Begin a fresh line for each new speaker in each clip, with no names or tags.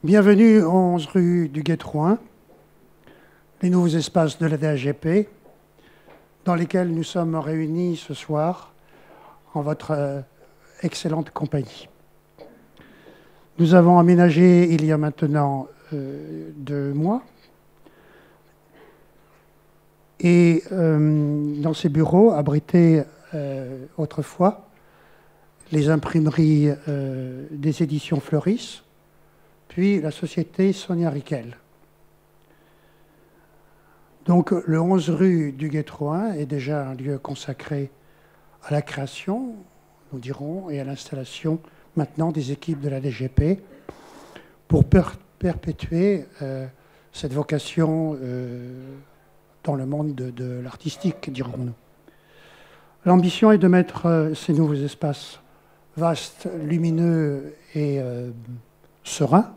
Bienvenue au 11 rue du Guet-Trouin, les nouveaux espaces de la DHGP, dans lesquels nous sommes réunis ce soir en votre excellente compagnie. Nous avons aménagé il y a maintenant 2 mois, et dans ces bureaux abritaient autrefois les imprimeries des éditions Fleuris, puis la société Sonia Riquel. Donc le 11 rue du Guet-Trouin est déjà un lieu consacré à la création, nous dirons, et à l'installation maintenant des équipes de la DGP pour perpétuer cette vocation dans le monde de l'artistique, dirons-nous. L'ambition est de mettre ces nouveaux espaces vastes, lumineux et sereins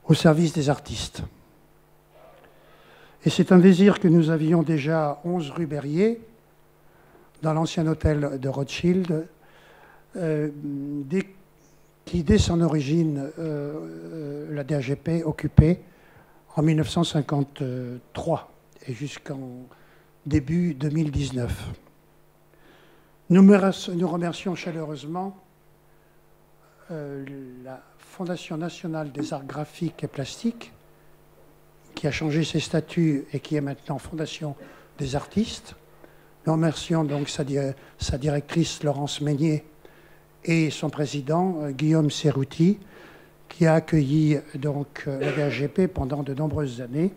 au service des artistes. Et c'est un désir que nous avions déjà 11 rue Berrier, dans l'ancien hôtel de Rothschild, qui, dès son origine, la DHGP occupait en 1953 et jusqu'en début 2019. Nous remercions chaleureusement la Fondation nationale des arts graphiques et plastiques, qui a changé ses statuts et qui est maintenant Fondation des artistes. Nous remercions donc sa directrice Laurence Meignet et son président Guillaume Cerruti, qui a accueilli donc la DHGP pendant de nombreuses années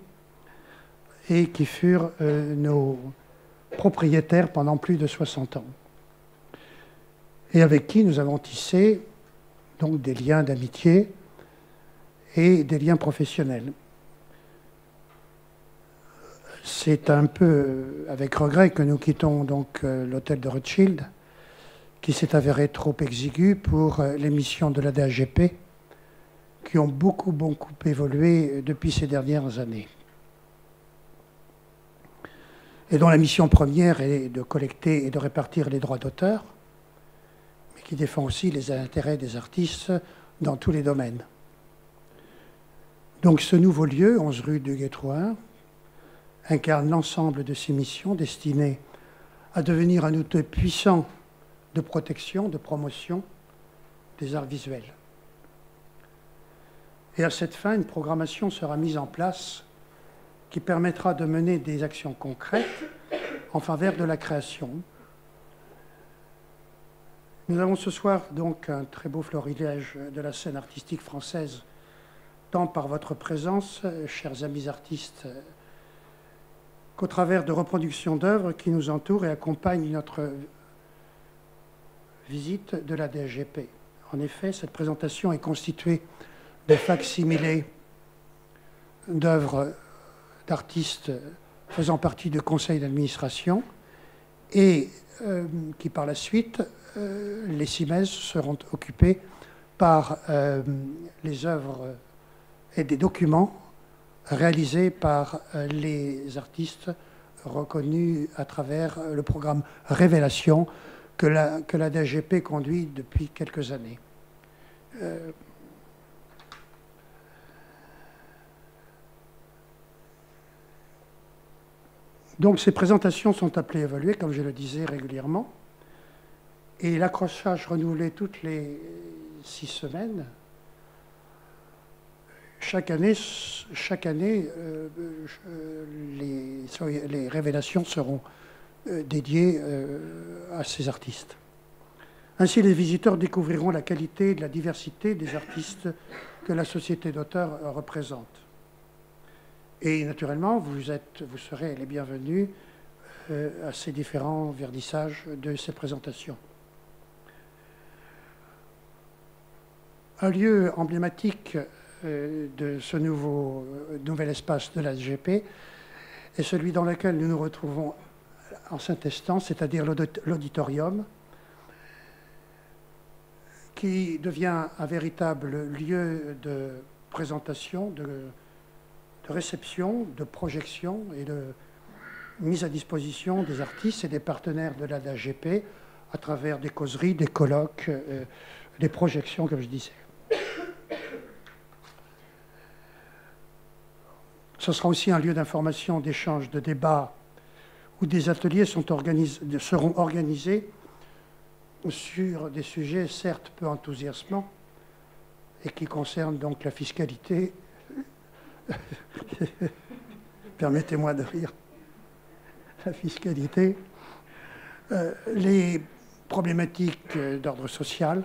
et qui furent nos propriétaires pendant plus de 60 ans. Et avec qui nous avons tissé donc des liens d'amitié et des liens professionnels. C'est un peu avec regret que nous quittons donc l'hôtel de Rothschild, qui s'est avéré trop exigu pour les missions de la DHGP, qui ont beaucoup évolué depuis ces dernières années, et dont la mission première est de collecter et de répartir les droits d'auteur, mais qui défend aussi les intérêts des artistes dans tous les domaines. Donc ce nouveau lieu, 11 rue du Guet-Trouin, incarne l'ensemble de ces missions destinées à devenir un outil puissant de protection, de promotion des arts visuels. Et à cette fin, une programmation sera mise en place qui permettra de mener des actions concrètes en faveur de la création. Nous avons ce soir donc un très beau florilège de la scène artistique française, tant par votre présence, chers amis artistes, qu'au travers de reproductions d'œuvres qui nous entourent et accompagnent notre visite de la DHGP. En effet, cette présentation est constituée de fac-similés d'œuvres d'artistes faisant partie du conseil d'administration et qui, par la suite, les CIMES seront occupés par les œuvres et des documents réalisés par les artistes reconnus à travers le programme Révélation que la DHGP conduit depuis quelques années. Donc ces présentations sont appelées à évoluer, comme je le disais, régulièrement, et l'accrochage renouvelé toutes les 6 semaines. Chaque année, les révélations seront dédiées à ces artistes. Ainsi, les visiteurs découvriront la qualité et la diversité des artistes que la société d'auteurs représente. Et naturellement, vous serez les bienvenus à ces différents vernissages de ces présentations. Un lieu emblématique de ce nouvel espace de la DGP est celui dans lequel nous nous retrouvons en cet instant, c'est-à-dire l'auditorium, qui devient un véritable lieu de présentation, de réception, de projection et de mise à disposition des artistes et des partenaires de la DHGP à travers des causeries, des colloques, des projections, comme je disais. Ce sera aussi un lieu d'information, d'échange, de débat, où des ateliers seront organisés sur des sujets certes peu enthousiasmants et qui concernent donc la fiscalité. Permettez-moi de rire. La fiscalité, les problématiques d'ordre social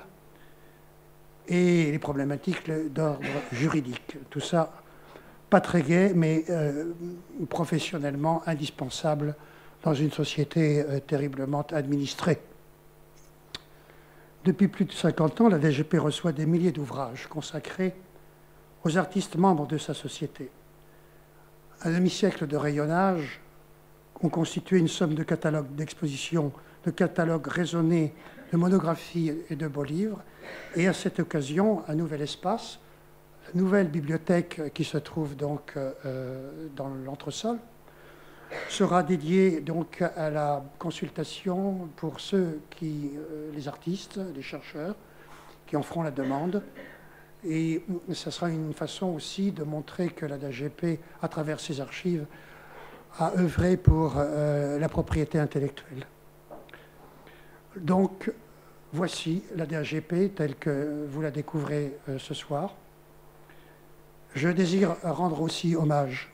et les problématiques d'ordre juridique. Tout ça, pas très gai, mais professionnellement indispensable dans une société terriblement administrée. Depuis plus de 50 ans, la DGP reçoit des milliers d'ouvrages consacrés aux artistes membres de sa société. Un demi-siècle de rayonnage ont constitué une somme de catalogues d'expositions, de catalogues raisonnés, de monographies et de beaux livres. Et à cette occasion, un nouvel espace, la nouvelle bibliothèque qui se trouve donc dans l'entresol, sera dédié donc à la consultation pour ceux qui, les artistes, les chercheurs, qui en feront la demande. Et ce sera une façon aussi de montrer que la DGP, à travers ses archives, a œuvré pour la propriété intellectuelle. Donc, voici la DGP telle que vous la découvrez ce soir. Je désire rendre aussi hommage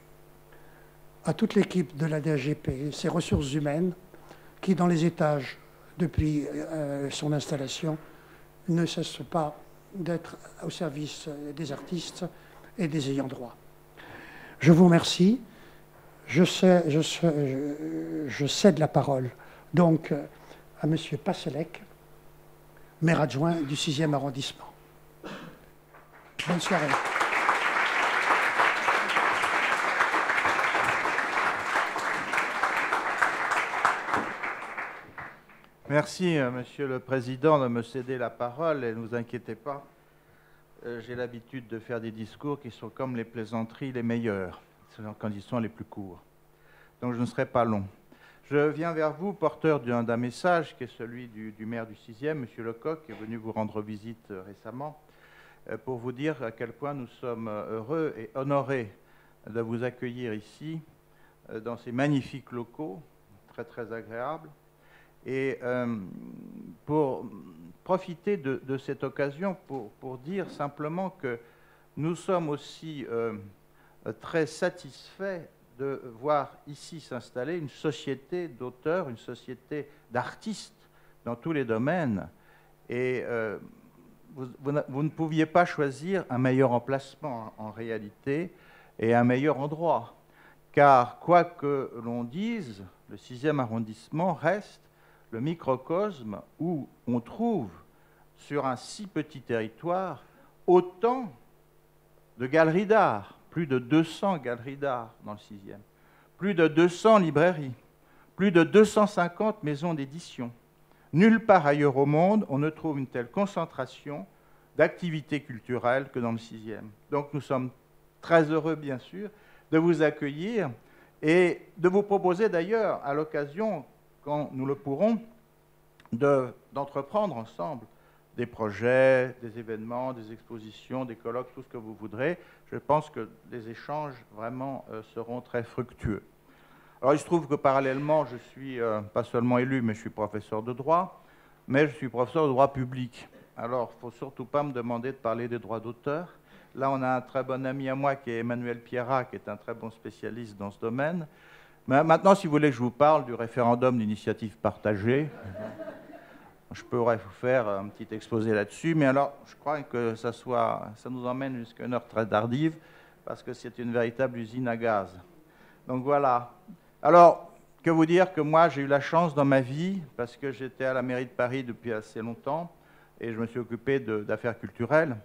à toute l'équipe de la DGP, ses ressources humaines, qui, dans les étages, depuis son installation, ne cessent pas d'être au service des artistes et des ayants droit. Je vous remercie. Je cède la parole donc à M. Passelec, maire adjoint du 6e arrondissement. Bonne soirée.
Merci, Monsieur le Président, de me céder la parole et ne vous inquiétez pas, j'ai l'habitude de faire des discours qui sont comme les plaisanteries les meilleures, quand ils sont les plus courts. Donc je ne serai pas long. Je viens vers vous, porteur d'un message qui est celui du maire du 6e, M. Lecoq, qui est venu vous rendre visite récemment, pour vous dire à quel point nous sommes heureux et honorés de vous accueillir ici, dans ces magnifiques locaux, très très agréables. Et pour profiter de cette occasion pour dire simplement que nous sommes aussi très satisfaits de voir ici s'installer une société d'auteurs, une société d'artistes dans tous les domaines. Et vous ne pouviez pas choisir un meilleur emplacement en réalité et un meilleur endroit. Car quoi que l'on dise, le 6e arrondissement reste le microcosme où on trouve sur un si petit territoire autant de galeries d'art, plus de 200 galeries d'art dans le 6e, plus de 200 librairies, plus de 250 maisons d'édition. Nulle part ailleurs au monde on ne trouve une telle concentration d'activités culturelles que dans le 6e. Donc nous sommes très heureux, bien sûr, de vous accueillir et de vous proposer d'ailleurs, à l'occasion, quand nous le pourrons, d'entreprendre ensemble des projets, des événements, des expositions, des colloques, tout ce que vous voudrez. Je pense que les échanges vraiment seront très fructueux. Alors il se trouve que parallèlement, je suis pas seulement élu, mais je suis professeur de droit, mais je suis professeur de droit public. Alors il ne faut surtout pas me demander de parler des droits d'auteur. Là, on a un très bon ami à moi qui est Emmanuel Pierrat, qui est un très bon spécialiste dans ce domaine. Mais maintenant, si vous voulez que je vous parle du référendum d'initiative partagée, je pourrais vous faire un petit exposé là-dessus, mais alors je crois que ça nous emmène jusqu'à une heure très tardive, parce que c'est une véritable usine à gaz. Donc voilà. Alors, que vous dire que moi, j'ai eu la chance dans ma vie, parce que j'étais à la mairie de Paris depuis assez longtemps, et je me suis occupé d'affaires culturelles.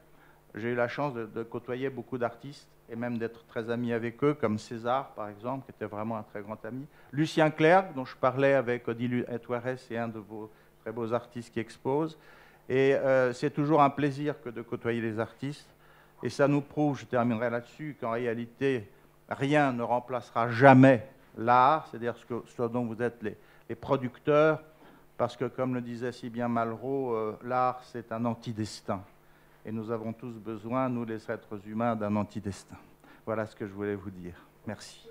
J'ai eu la chance de côtoyer beaucoup d'artistes, et même d'être très ami avec eux, comme César, par exemple, qui était vraiment un très grand ami. Lucien Clerc, dont je parlais avec Odile Etouares, et un de vos très beaux artistes qui exposent. Et c'est toujours un plaisir que de côtoyer les artistes. Et ça nous prouve, je terminerai là-dessus, qu'en réalité, rien ne remplacera jamais l'art, c'est-à-dire ce dont vous êtes les producteurs, parce que, comme le disait si bien Malraux, l'art, c'est un antidestin. Et nous avons tous besoin, nous les êtres humains, d'un antidestin. Voilà ce que je voulais vous dire. Merci.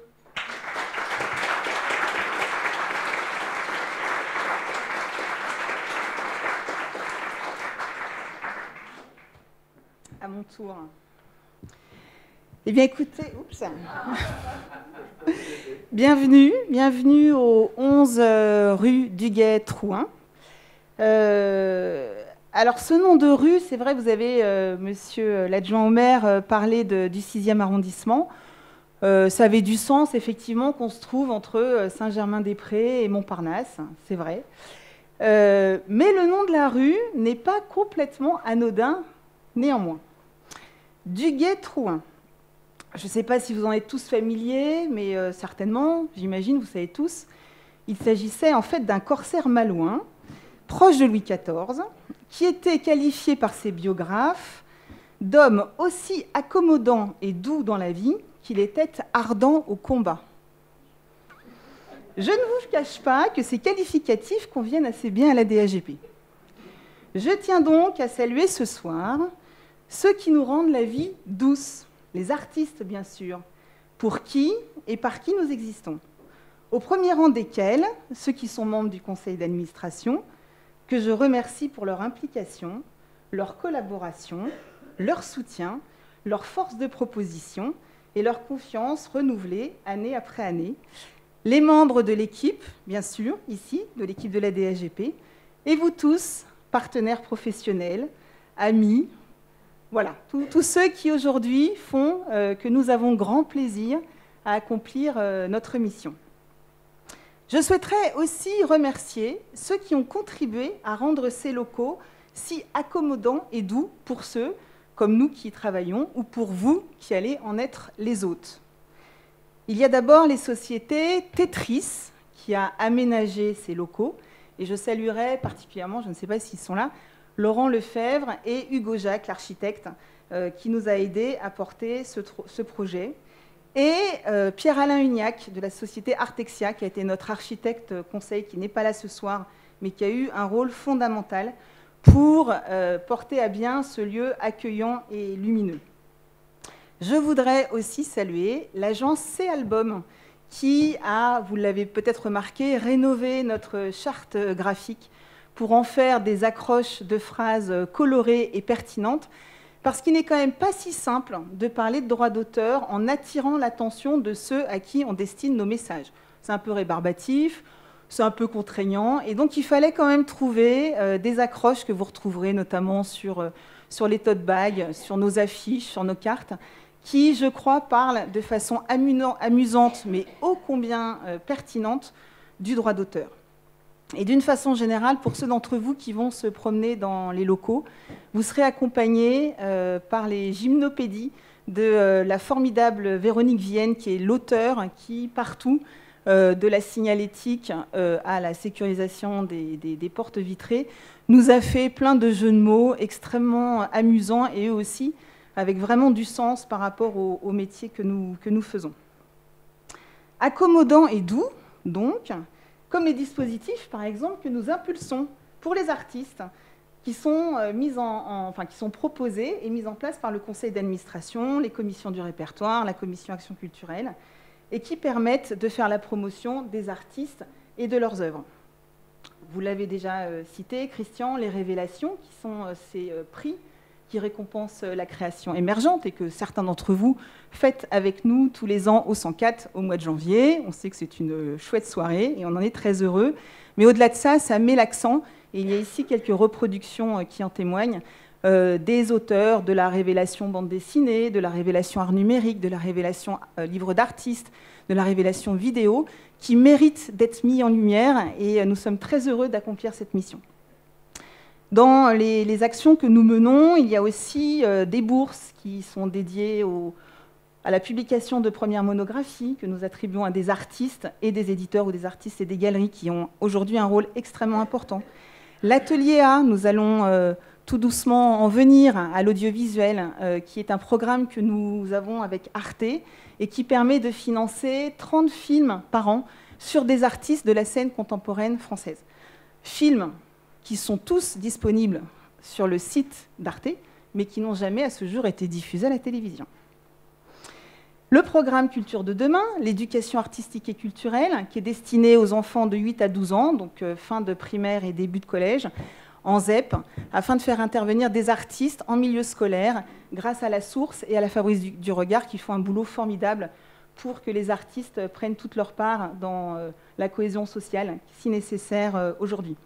À mon tour. Eh bien, écoutez, oups. Bienvenue au 11 rue Duguay-Trouin. Alors, ce nom de rue, c'est vrai, vous avez, monsieur l'adjoint au maire, parlé du 6e arrondissement. Ça avait du sens, effectivement, qu'on se trouve entre Saint-Germain-des-Prés et Montparnasse, c'est vrai. Mais le nom de la rue n'est pas complètement anodin, néanmoins. Duguay-Trouin. Je ne sais pas si vous en êtes tous familiers, mais certainement, j'imagine, vous savez tous. Il s'agissait en fait d'un corsaire malouin, proche de Louis XIV, qui était qualifié par ses biographes d'homme aussi accommodant et doux dans la vie qu'il était ardent au combat. Je ne vous cache pas que ces qualificatifs conviennent assez bien à la DAGP. Je tiens donc à saluer ce soir ceux qui nous rendent la vie douce, les artistes bien sûr, pour qui et par qui nous existons. Au premier rang desquels, ceux qui sont membres du conseil d'administration, que je remercie pour leur implication, leur collaboration, leur soutien, leur force de proposition et leur confiance renouvelée année après année. Les membres de l'équipe, bien sûr, ici, de l'équipe de la DAGP, et vous tous, partenaires professionnels, amis, voilà, tous ceux qui aujourd'hui font que nous avons grand plaisir à accomplir notre mission. Je souhaiterais aussi remercier ceux qui ont contribué à rendre ces locaux si accommodants et doux pour ceux comme nous qui y travaillons ou pour vous qui allez en être les hôtes. Il y a d'abord les sociétés Tetris qui a aménagé ces locaux et je saluerai particulièrement, je ne sais pas s'ils sont là, Laurent Lefebvre et Hugo Jacques, l'architecte, qui nous a aidés à porter ce projet. Et Pierre-Alain Hugnac de la société Artexia, qui a été notre architecte conseil, qui n'est pas là ce soir, mais qui a eu un rôle fondamental pour porter à bien ce lieu accueillant et lumineux. Je voudrais aussi saluer l'agence C-Album, qui a, vous l'avez peut-être remarqué, rénové notre charte graphique pour en faire des accroches de phrases colorées et pertinentes, parce qu'il n'est quand même pas si simple de parler de droit d'auteur en attirant l'attention de ceux à qui on destine nos messages. C'est un peu rébarbatif, c'est un peu contraignant, et donc il fallait quand même trouver des accroches que vous retrouverez notamment sur les tote bags, sur nos affiches, sur nos cartes, qui, je crois, parlent de façon amusante, mais ô combien pertinente, du droit d'auteur. Et d'une façon générale, pour ceux d'entre vous qui vont se promener dans les locaux, vous serez accompagnés par les gymnopédies de la formidable Véronique Vienne, qui est l'auteur qui, partout, de la signalétique à la sécurisation des portes vitrées, nous a fait plein de jeux de mots extrêmement amusants et eux aussi, avec vraiment du sens par rapport au métier que nous faisons. Accommodant et doux, donc, comme les dispositifs, par exemple, que nous impulsons pour les artistes qui sont, qui sont proposés et mis en place par le conseil d'administration, les commissions du répertoire, la commission action culturelle, et qui permettent de faire la promotion des artistes et de leurs œuvres. Vous l'avez déjà cité, Christian, les révélations, qui sont ces prix qui récompensent la création émergente et que certains d'entre vous faites avec nous tous les ans au 104 au mois de janvier. On sait que c'est une chouette soirée et on en est très heureux. Mais au-delà de ça, ça met l'accent, et il y a ici quelques reproductions qui en témoignent, des auteurs de la révélation bande dessinée, de la révélation art numérique, de la révélation livre d'artistes, de la révélation vidéo, qui méritent d'être mis en lumière, et nous sommes très heureux d'accomplir cette mission. Dans les actions que nous menons, il y a aussi des bourses qui sont dédiées à la publication de premières monographies que nous attribuons à des artistes et des éditeurs ou des artistes et des galeries qui ont aujourd'hui un rôle extrêmement important. L'Atelier A, nous allons tout doucement en venir à l'audiovisuel, qui est un programme que nous avons avec Arte et qui permet de financer 30 films par an sur des artistes de la scène contemporaine française. Films qui sont tous disponibles sur le site d'Arte, mais qui n'ont jamais à ce jour été diffusés à la télévision. Le programme Culture de demain, l'éducation artistique et culturelle, qui est destiné aux enfants de 8 à 12 ans, donc fin de primaire et début de collège, en ZEP, afin de faire intervenir des artistes en milieu scolaire, grâce à la Source et à la Fabrice du Regard, qui font un boulot formidable pour que les artistes prennent toute leur part dans la cohésion sociale, si nécessaire aujourd'hui.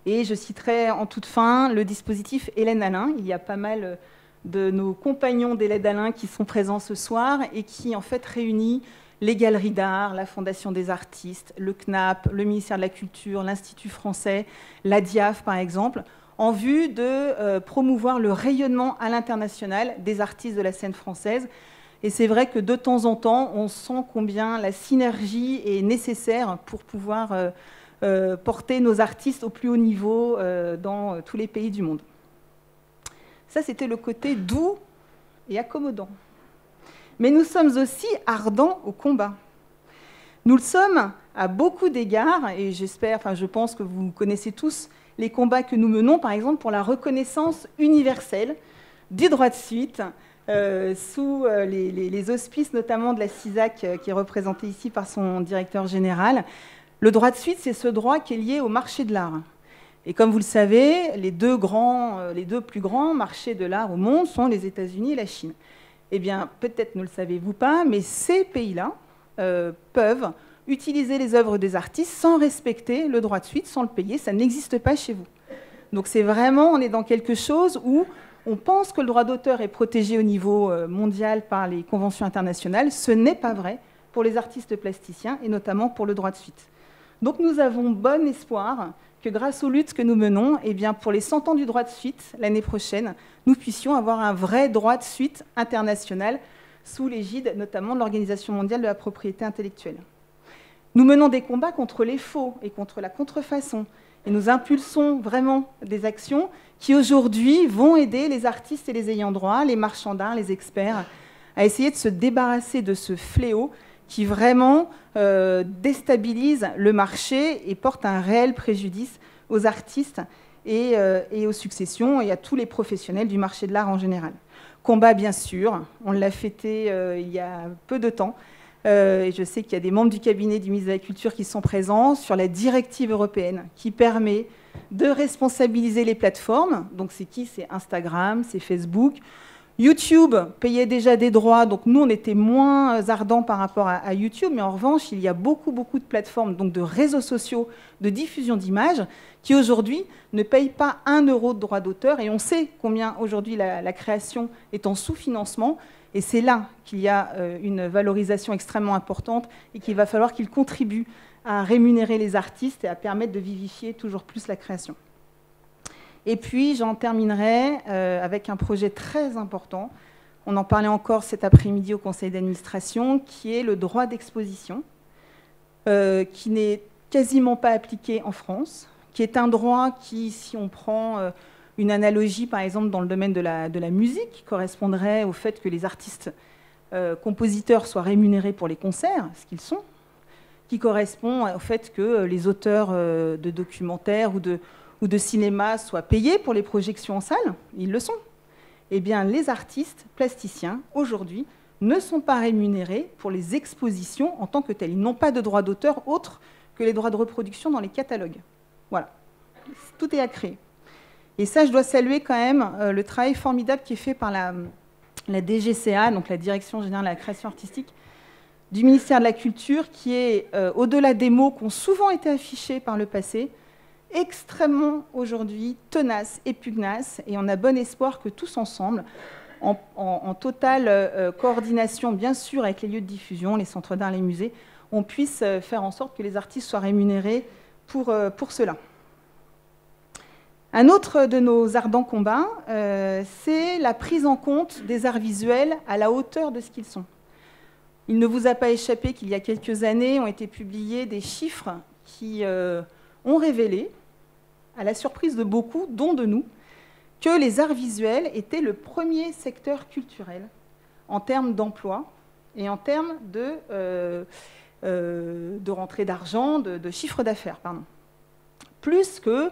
Et je citerai en toute fin le dispositif Hélène Alain. Il y a pas mal de nos compagnons d'Hélène Alain qui sont présents ce soir et qui en fait réunit les galeries d'art, la Fondation des artistes, le CNAP, le ministère de la Culture, l'Institut français, la DIAF par exemple, en vue de promouvoir le rayonnement à l'international des artistes de la scène française. Et c'est vrai que de temps en temps, on sent combien la synergie est nécessaire pour pouvoir porter nos artistes au plus haut niveau dans tous les pays du monde. Ça, c'était le côté doux et accommodant. Mais nous sommes aussi ardents au combat. Nous le sommes à beaucoup d'égards, et je pense que vous connaissez tous les combats que nous menons, par exemple, pour la reconnaissance universelle du droit de suite, sous les auspices notamment de la CISAC, qui est représentée ici par son directeur général. Le droit de suite, c'est ce droit qui est lié au marché de l'art. Et comme vous le savez, les deux plus grands marchés de l'art au monde sont les États-Unis et la Chine. Eh bien, peut-être ne le savez-vous pas, mais ces pays-là peuvent utiliser les œuvres des artistes sans respecter le droit de suite, sans le payer. Ça n'existe pas chez vous. Donc c'est vraiment, on est dans quelque chose où on pense que le droit d'auteur est protégé au niveau mondial par les conventions internationales. Ce n'est pas vrai pour les artistes plasticiens et notamment pour le droit de suite. Donc nous avons bon espoir que grâce aux luttes que nous menons, eh bien, pour les 100 ans du droit de suite, l'année prochaine, nous puissions avoir un vrai droit de suite international sous l'égide notamment de l'Organisation mondiale de la propriété intellectuelle. Nous menons des combats contre les faux et contre la contrefaçon. Et nous impulsons vraiment des actions qui aujourd'hui vont aider les artistes et les ayants droit, les marchands d'art, les experts, à essayer de se débarrasser de ce fléau qui vraiment déstabilise le marché et porte un réel préjudice aux artistes et aux successions et à tous les professionnels du marché de l'art en général. Combat, bien sûr, on l'a fêté il y a peu de temps, et je sais qu'il y a des membres du cabinet du ministre de la Culture qui sont présents sur la directive européenne qui permet de responsabiliser les plateformes. Donc c'est qui? C'est Instagram, c'est Facebook. YouTube payait déjà des droits, donc nous on était moins ardents par rapport à YouTube, mais en revanche il y a beaucoup de plateformes, donc de réseaux sociaux, de diffusion d'images, qui aujourd'hui ne payent pas 1 euro de droit d'auteur, et on sait combien aujourd'hui la création est en sous-financement, et c'est là qu'il y a une valorisation extrêmement importante, et qu'il va falloir qu'ils contribuent à rémunérer les artistes et à permettre de vivifier toujours plus la création. Et puis, j'en terminerai avec un projet très important. On en parlait encore cet après-midi au conseil d'administration, qui est le droit d'exposition, qui n'est quasiment pas appliqué en France, qui est un droit qui, si on prend une analogie, par exemple, dans le domaine de la musique, correspondrait au fait que les artistes compositeurs soient rémunérés pour les concerts, ce qu'ils sont, qui correspond au fait que les auteurs de documentaires ou de cinéma soient payés pour les projections en salle, ils le sont. Eh bien, les artistes plasticiens, aujourd'hui, ne sont pas rémunérés pour les expositions en tant que telles. Ils n'ont pas de droit d'auteur autre que les droits de reproduction dans les catalogues. Voilà. Tout est à créer. Et ça, je dois saluer quand même le travail formidable qui est fait par la DGCA, donc la Direction générale de la création artistique, du ministère de la Culture, qui est, au-delà des mots qui ont souvent été affichés par le passé, extrêmement aujourd'hui tenace et pugnace, et on a bon espoir que tous ensemble, en totale coordination bien sûr avec les lieux de diffusion, les centres d'art, les musées, on puisse faire en sorte que les artistes soient rémunérés pour cela. Un autre de nos ardents combats, c'est la prise en compte des arts visuels à la hauteur de ce qu'ils sont. Il ne vous a pas échappé qu'il y a quelques années ont été publiés des chiffres qui ont révélé, à la surprise de beaucoup, dont de nous, que les arts visuels étaient le premier secteur culturel en termes d'emploi et en termes de rentrée d'argent, de chiffre d'affaires, pardon. Plus que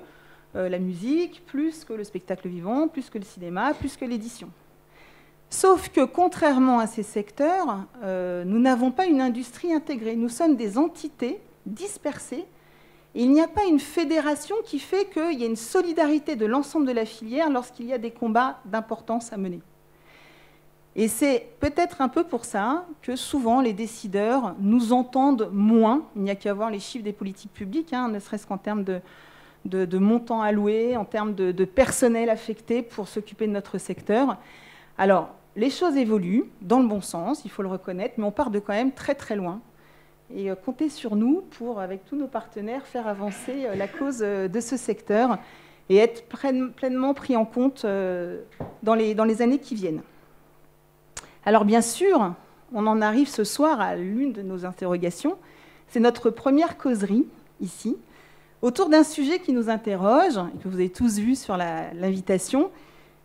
la musique, plus que le spectacle vivant, plus que le cinéma, plus que l'édition. Sauf que, contrairement à ces secteurs, nous n'avons pas une industrie intégrée. Nous sommes des entités dispersées. Et il n'y a pas une fédération qui fait qu'il y a une solidarité de l'ensemble de la filière lorsqu'il y a des combats d'importance à mener. Et c'est peut-être un peu pour ça que souvent les décideurs nous entendent moins. Il n'y a qu'à voir les chiffres des politiques publiques, ne serait-ce qu'en termes de montants alloués, en termes de personnel affecté pour s'occuper de notre secteur. Alors, les choses évoluent dans le bon sens, il faut le reconnaître, mais on part de quand même très très loin. Et comptez sur nous pour, avec tous nos partenaires, faire avancer la cause de ce secteur et être pleinement pris en compte dans les années qui viennent. Alors bien sûr, on en arrive ce soir à l'une de nos interrogations. C'est notre première causerie, ici, autour d'un sujet qui nous interroge, et que vous avez tous vu sur l'invitation.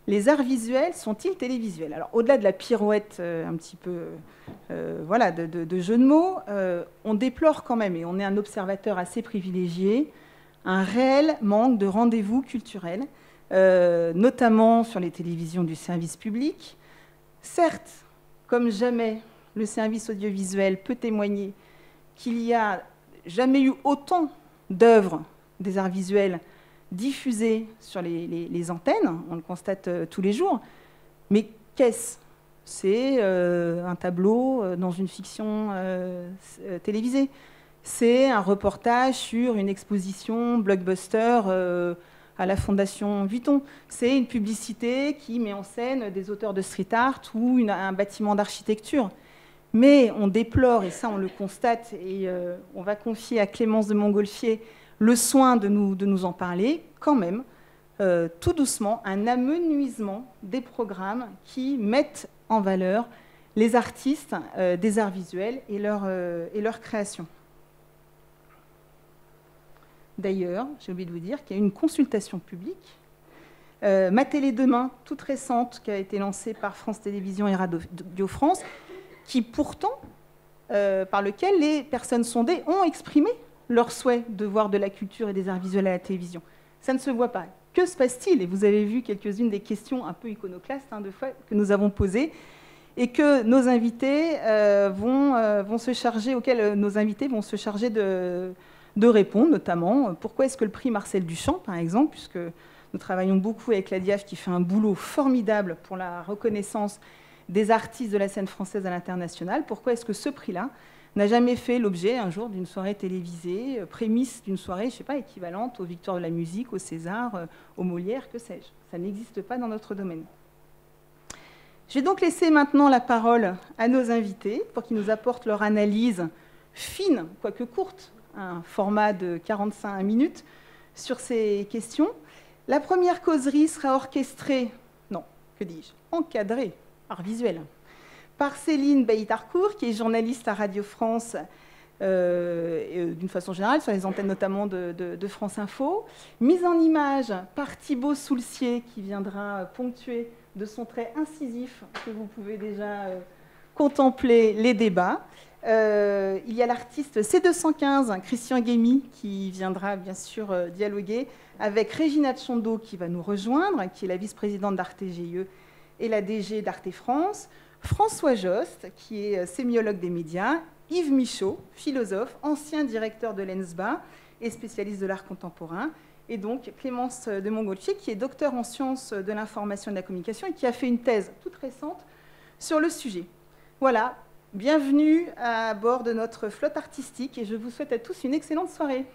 Les arts visuels sont-ils télévisuels? Alors au-delà de la pirouette un petit peu de jeu de mots, on déplore quand même, et on est un observateur assez privilégié, un réel manque de rendez-vous culturels, notamment sur les télévisions du service public. Certes, comme jamais, le service audiovisuel peut témoigner qu'il n'y a jamais eu autant d'œuvres des arts visuels diffusées sur les antennes. On le constate tous les jours. Mais qu'est-ce? C'est un tableau dans une fiction télévisée. C'est un reportage sur une exposition blockbuster à la Fondation Vuitton. C'est une publicité qui met en scène des auteurs de street art ou un bâtiment d'architecture. Mais on déplore, et ça on le constate, et on va confier à Clémence de Montgolfier le soin de nous en parler, quand même, tout doucement, un amenuisement des programmes qui mettent en valeur les artistes des arts visuels et leur création. D'ailleurs, j'ai oublié de vous dire qu'il y a une consultation publique, Ma télé demain, toute récente, qui a été lancée par France Télévisions et Radio France, qui pourtant, par lequel les personnes sondées ont exprimé leur souhait de voir de la culture et des arts visuels à la télévision. Ça ne se voit pas. Que se passe-t-il? Et vous avez vu quelques-unes des questions un peu iconoclastes de fois que nous avons posées et que nos invités vont se charger, auxquels nos invités vont se charger de répondre, notamment pourquoi est-ce que le prix Marcel Duchamp, par exemple, puisque nous travaillons beaucoup avec la DIAF qui fait un boulot formidable pour la reconnaissance des artistes de la scène française à l'international, pourquoi est-ce que ce prix-là n'a jamais fait l'objet un jour d'une soirée télévisée, prémisse d'une soirée, je ne sais pas, équivalente aux Victoires de la musique, au César, aux Molières, que sais-je. Ça n'existe pas dans notre domaine. Je vais donc laisser maintenant la parole à nos invités pour qu'ils nous apportent leur analyse fine, quoique courte, un format de 45 minutes, sur ces questions. La première causerie sera orchestrée, non, que dis-je, encadrée, art visuel, par Céline Bailly-Tarcourt, qui est journaliste à Radio France, d'une façon générale, sur les antennes notamment de France Info. Mise en image par Thibaut Soulcier, qui viendra ponctuer de son trait incisif, que vous pouvez déjà contempler les débats. Il y a l'artiste C215, Christian Guémy, qui viendra bien sûr dialoguer avec Régina Tchondo, qui va nous rejoindre, qui est la vice-présidente d'Arte GIE et la DG d'Arte France. François Jost, qui est sémiologue des médias, Yves Michaud, philosophe, ancien directeur de l'ENSBA et spécialiste de l'art contemporain, et donc Clémence de Montgolfier, qui est docteur en sciences de l'information et de la communication et qui a fait une thèse toute récente sur le sujet. Voilà, bienvenue à bord de notre flotte artistique et je vous souhaite à tous une excellente soirée.